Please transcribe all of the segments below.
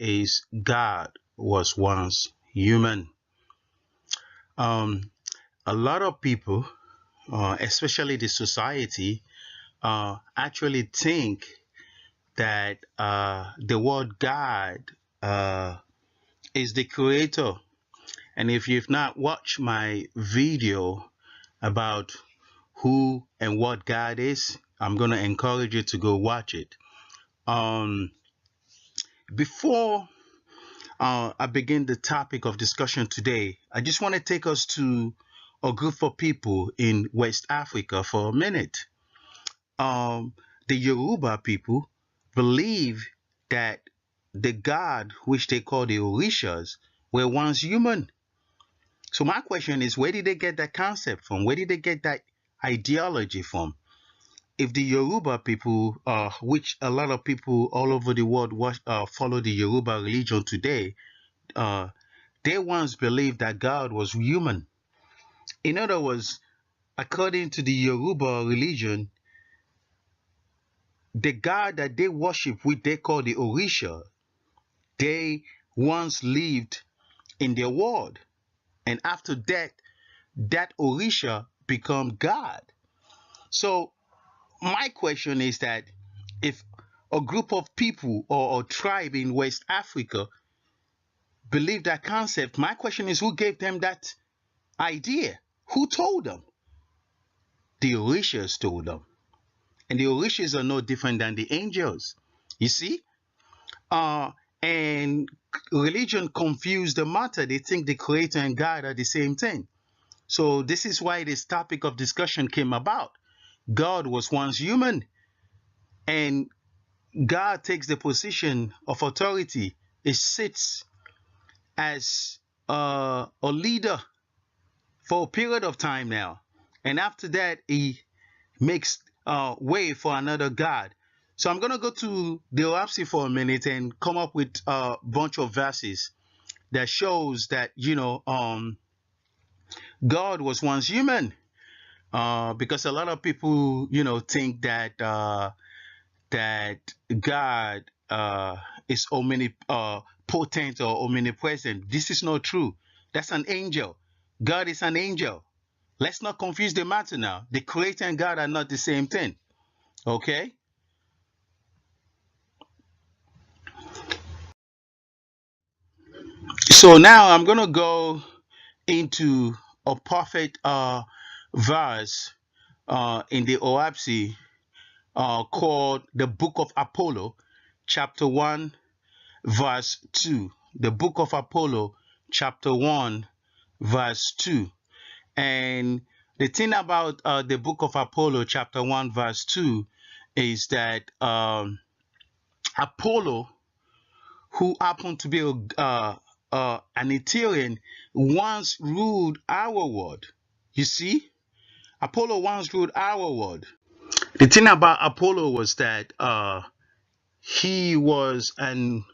is God was once human. A lot of people, especially the society, actually think that the word God is the creator. And if you've not watched my video about who and what God is, I'm going to encourage you to go watch it. Um, Before I begin the topic of discussion today, I just want to take us to a group of people in West Africa for a minute. Um, the Yoruba people believe that the God, which they call the Orishas, were once human. So my question is, where did they get that concept from? Where did they get that ideology from? If the Yoruba people, which a lot of people all over the world follow the Yoruba religion today, uh, they once believed that God was human. In other words, according to the Yoruba religion, the God that they worship, which they call the Orisha, they once lived in their world. And after that, that Orisha become God. So my question is that if a group of people or a tribe in West Africa believe that concept, my question is, who gave them that idea? Who told them? The Orishas told them. And the Orishas are no different than the angels. You see? And religion confused the matter. They think the creator and God are the same thing. So this is why this topic of discussion came about. God was once human, and God takes the position of authority. He sits as a leader for a period of time now. And after that, he makes way for another God. So I'm going to go to the OahspeCollegeUniversity for a minute and come up with a bunch of verses that shows that, God was once human. Because a lot of people, think that that God is omnipotent or omnipresent. This is not true. That's an angel. God is an angel. Let's not confuse the matter now. The creator and God are not the same thing. Okay? So now I'm going to go into a perfect verse in the OahspeCollegeUniversity called the Book of Apollo, chapter 1, verse 2. The Book of Apollo, chapter 1, verse 2. And the thing about the Book of Apollo, chapter 1, verse 2, is that Apollo, who happened to be an Etherean, once ruled our world. You see, Apollo once ruled our world. The thing about Apollo was that he was an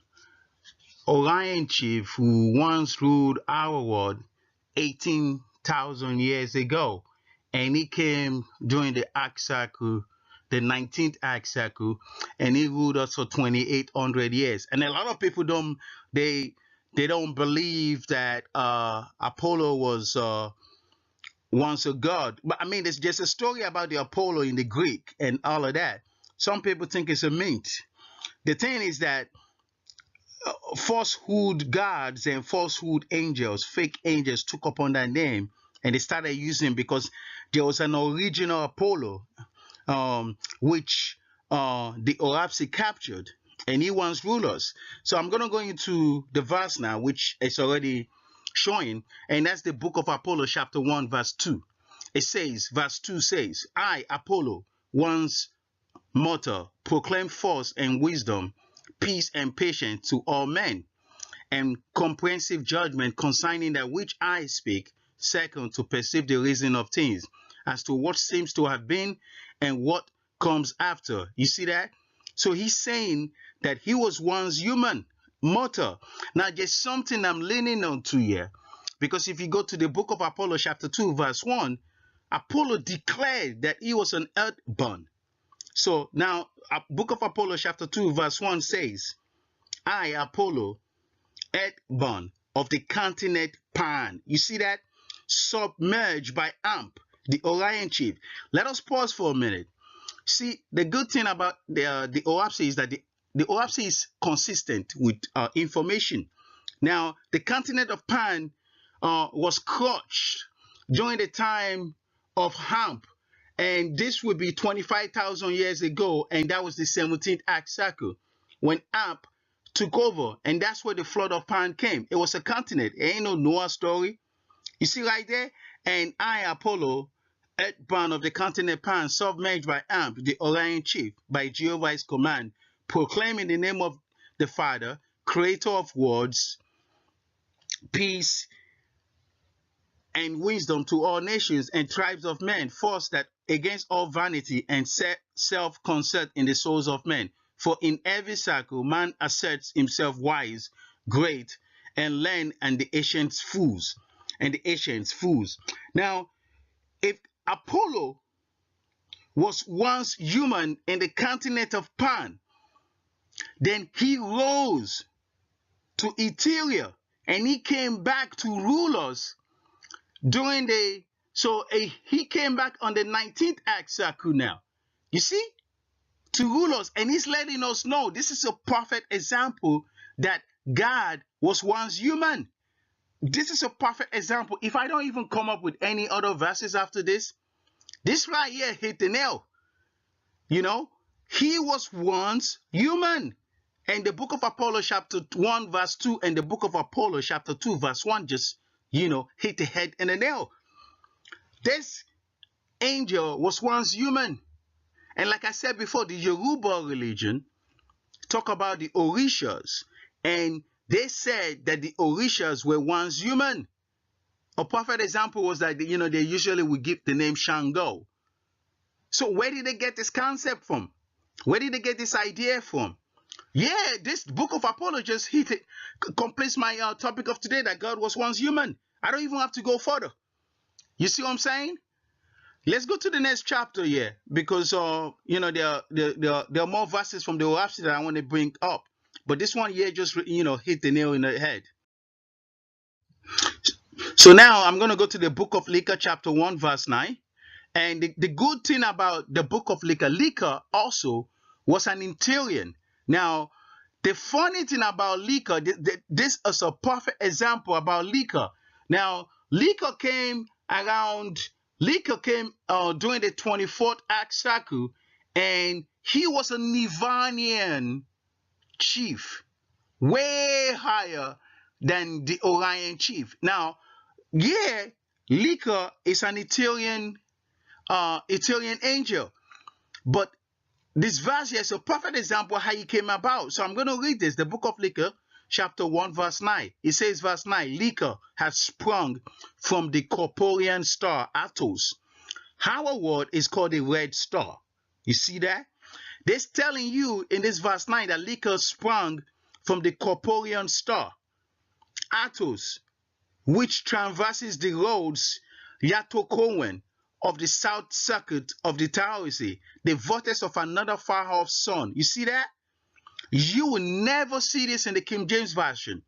Orion chief who once ruled our world 18,000 years ago. And he came during the Ark cycle, the 19th Ark cycle, and he ruled us for 2,800 years. And a lot of people they don't believe that Apollo was once a god. But I mean, there's just a story about the Apollo in the Greek and all of that. Some people think it's a myth. The thing is that falsehood gods and falsehood angels, fake angels, took upon that name, and they started using because there was an original Apollo, which the OahspeCollegeUniversity captured, and he once ruled us. So I'm going to go into the verse now, which is already showing, and that's the Book of Apollo, chapter 1, verse 2. It says, verse 2 says, I, Apollo, once mortal, proclaim force and wisdom, peace and patience to all men, and comprehensive judgment concerning that which I speak. Second, to perceive the reason of things, as to what seems to have been and what comes after. You see that? So he's saying that he was once human, mortal. Now, there's something I'm leaning on to here. Because if you go to the Book of Apollo, chapter 2, verse 1, Apollo declared that he was an earthborn. So now, Book of Apollo, chapter 2, verse 1 says, I, Apollo, earthborn of the continent Pan. You see that? Submerged by Amp, the Orion chief. Let us pause for a minute. See, the good thing about the OahspeCollegeUniversity is that the OahspeCollegeUniversity is consistent with information. Now, the continent of Pan was crushed during the time of Hamp, and this would be 25,000 years ago, and that was the 17th arc cycle when Amp took over, and that's where the flood of Pan came. It was a continent. It ain't no Noah story. You see right there? And I, Apollo, earthbound of the continent Pan, submerged by Amp, the Orion chief, by Jehovah's command, proclaiming the name of the Father, creator of worlds, peace, and wisdom to all nations and tribes of men, force that against all vanity and self-conceit in the souls of men. For in every cycle, man asserts himself wise, great, and learned, and the ancients fools. Now, if Apollo was once human in the continent of Pan, then he rose to Etheria and he came back to rule us during he came back on the 19th arc cycle now. You see? To rule us, and he's letting us know this is a perfect example that God was once human. This is a perfect example. If I don't even come up with any other verses after this right here hit the nail. You know, he was once human. And the book of Apollo chapter 1 verse 2 and the book of Apollo chapter 2 verse 1 just, hit the head in the nail. This angel was once human. And like I said before, the Yoruba religion talk about the Orishas, and they said that the Orishas were once human. A perfect example was that, they usually would give the name Shango. So where did they get this concept from? Where did they get this idea from? Yeah, this book of Apollo just hit it, completes my topic of today, that God was once human. I don't even have to go further. You see what I'm saying? Let's go to the next chapter here, because there are more verses from the OahspeCollegeUniversity that I want to bring up. But this one here just hit the nail in the head. So now I'm going to go to the book of Licca chapter 1 verse 9. And the good thing about the book of Licca also was an Interian. Now, the funny thing about Licca, this is a perfect example about Licca. Now, Licca came during the 24th arc cycle, and he was a Nivanian chief, way higher than the Orion chief. Now, yeah, Licca is an Etherean angel, but this verse here is a perfect example of how he came about. So I'm going to read this, the book of Licca, chapter 1, verse 9. It says, verse 9, Licca has sprung from the corporean star Atos. Our world is called a red star. You see that? They're telling you in this verse 9 that Licca sprung from the corporean star Atos, which traverses the roads Yatokowen of the south circuit of the Taoisi, the vortex of another far-off sun. You see that? You will never see this in the King James Version.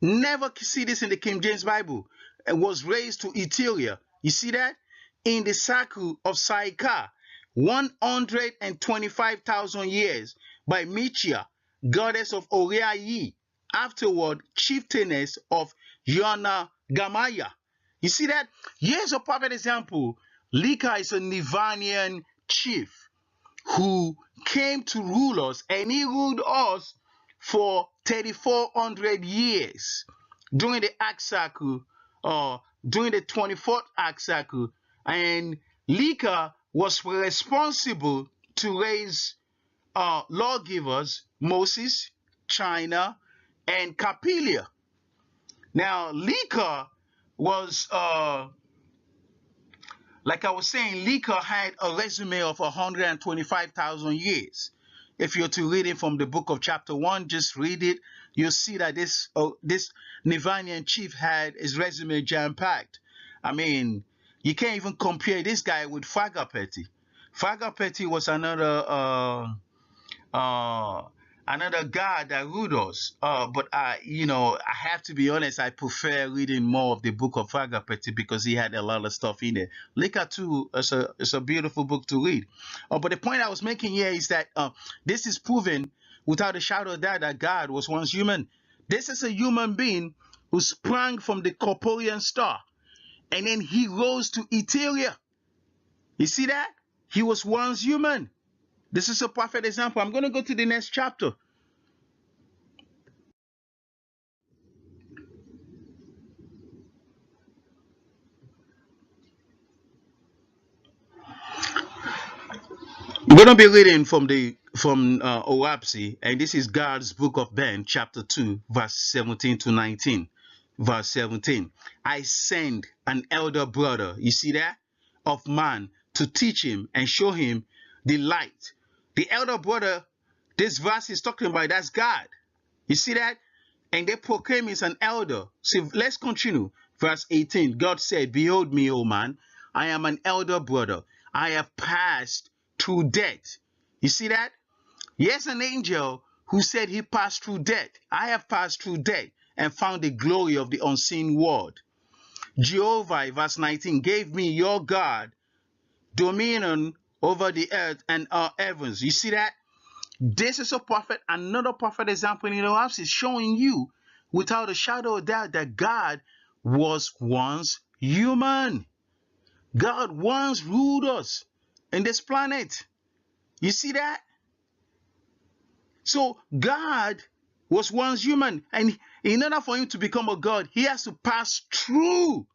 Never see this in the King James Bible. It was raised to Etheria. You see that? In the cycle of Saika, 125,000 years, by Michia, goddess of Oriayi, afterward chieftainess of Yona Gamaya. You see that? Here's a perfect example. Licca is a Nivanian chief who came to rule us, and he ruled us for 3,400 years during the arc cycle, during the 24th arc cycle. And Licca was responsible to raise lawgivers, Moses, China, and Capelia. Now, Licca was, like I was saying, Licca had a resume of 125,000 years. If you're to read it from the book of chapter 1, just read it. You'll see that this Nivanian chief had his resume jam-packed. I mean, you can't even compare this guy with Fagapeti. Fagapeti was another another God that ruled us. But I have to be honest. I prefer reading more of the book of Agapeti because he had a lot of stuff in there. Lika too, it's a beautiful book to read. But the point I was making here is that this is proven without a shadow of doubt that God was once human. This is a human being who sprang from the corporeal star, and then he rose to ethereal. You see that? He was once human. This is a perfect example. I'm going to go to the next chapter. We're going to be reading from OahspeCollegeUniversity, and this is God's Book of Ben, chapter 2, verse 17 to 19. Verse 17. I send an elder brother, you see that, of man to teach him and show him the light. The elder brother, this verse is talking about, that's God. You see that? And they proclaim he's an elder. So let's continue. Verse 18. God said, behold me, O man, I am an elder brother. I have passed through death. You see that? Yes, an angel who said he passed through death. I have passed through death and found the glory of the unseen world. Jehovah, verse 19, gave me your God dominion over the earth and heavens. You see that? This is another perfect example in the house is showing you without a shadow of doubt that God was once human. God once ruled us in this planet. You see that? So God was once human, and in order for him to become a God, he has to pass through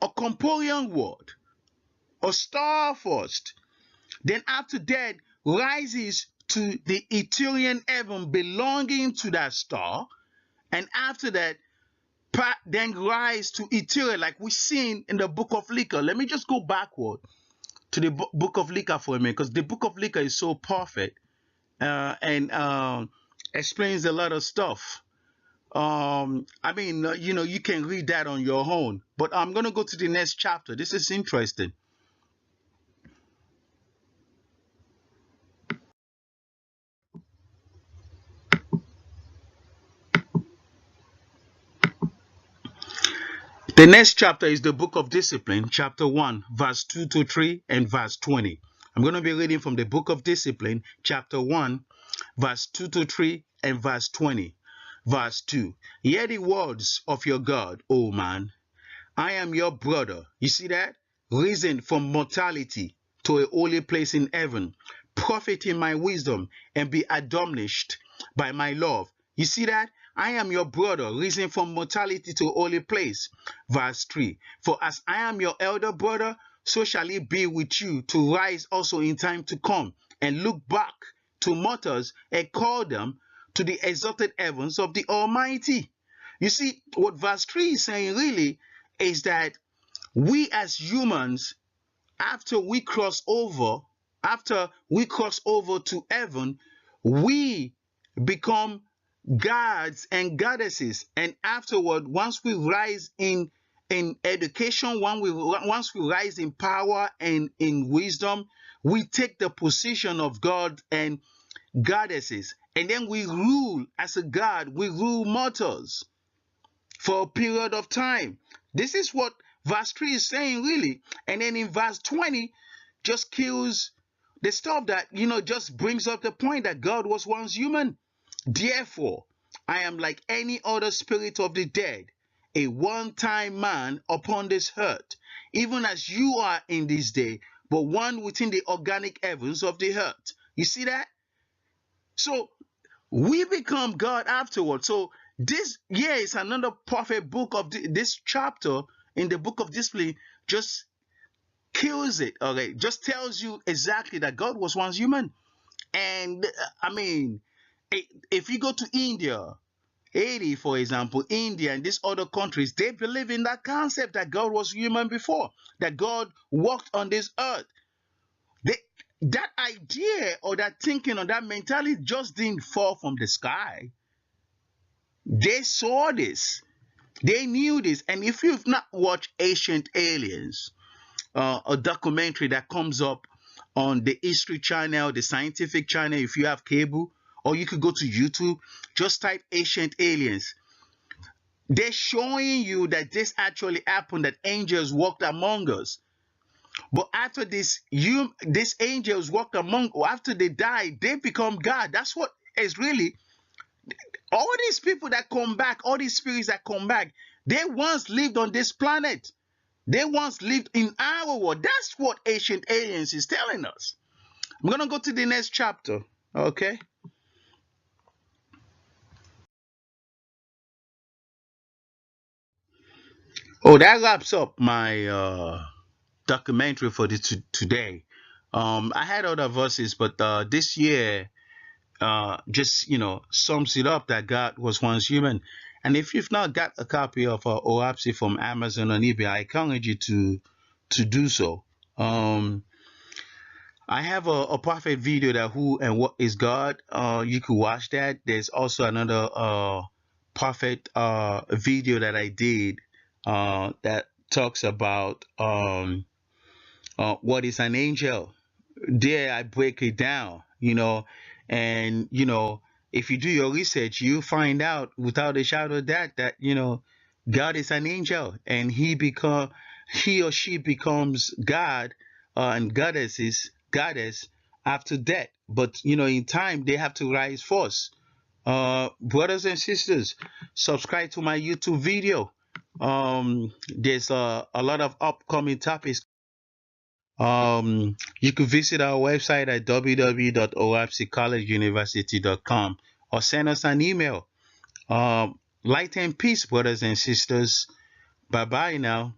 a corporeal world, a star first. Then after that, rises to the ethereal heaven belonging to that star, and after that, then rise to ethereal, like we seen in the book of Lika. Let me just go backward to the book of Lika for a minute, because the book of Lika is so perfect and explains a lot of stuff. You can read that on your own, but I'm going to go to the next chapter. This is interesting. The next chapter is the book of discipline, chapter 1, verse 2 to 3 and verse 20. I'm going to be reading from the book of discipline, chapter 1, verse 2 to 3 and verse 20. Verse 2. Hear the words of your God, O man. I am your brother. You see that? Risen from mortality to a holy place in heaven. Profit in my wisdom and be admonished by my love. You see that? I am your brother, risen from mortality to a holy place. Verse 3. For as I am your elder brother, so shall it be with you to rise also in time to come and look back to mortals and call them to the exalted heavens of the Almighty. You see, what verse 3 is saying really is that we as humans, after we cross over to heaven, we become gods and goddesses. And afterward, once we rise in education, once we rise in power and in wisdom, we take the position of God and goddesses. And then we rule as a god, we rule mortals for a period of time. This is what verse 3 is saying, really. And then in verse 20, just kills the stuff that, just brings up the point that God was once human. Therefore, I am like any other spirit of the dead, a one-time man upon this earth, even as you are in this day, but one within the organic heavens of the earth. You see that? So we become God afterwards. So this here is another perfect book of this chapter in the book of discipline just kills it. Okay, just tells you exactly that God was once human. And if you go to India, Haiti, for example, India and these other countries, they believe in that concept that God was human before, that God walked on this earth. They, that idea or that thinking or that mentality just didn't fall from the sky. They saw this. They knew this. And if you've not watched Ancient Aliens, a documentary that comes up on the History Channel, the Scientific Channel, if you have cable, or you could go to YouTube, just type ancient aliens. They're showing you that this actually happened, that angels walked among us. But after these angels walked among, or after they died, they become God. That's what is really all these people that come back, all these spirits that come back, they once lived on this planet. They once lived in our world. That's what ancient aliens is telling us. I'm gonna go to the next chapter. Okay. Oh, that wraps up my documentary for today. I had other verses, but this year just sums it up that God was once human. And if you've not got a copy of OahspeCollegeUniversity from Amazon or eBay, I encourage you to do so. I have a perfect video that who and what is God. You could watch that. There's also another perfect video that I did that talks about what is an angel. There I break it down, and if you do your research, you find out without a shadow of doubt that God is an angel, and he or she becomes God, and goddess after death. But in time they have to rise first. Brothers and sisters, subscribe to my YouTube video. There's a lot of upcoming topics. You could visit our website at www.ohspeCollegeUniversity.com or send us an email. Light and peace, brothers and sisters. Bye bye now.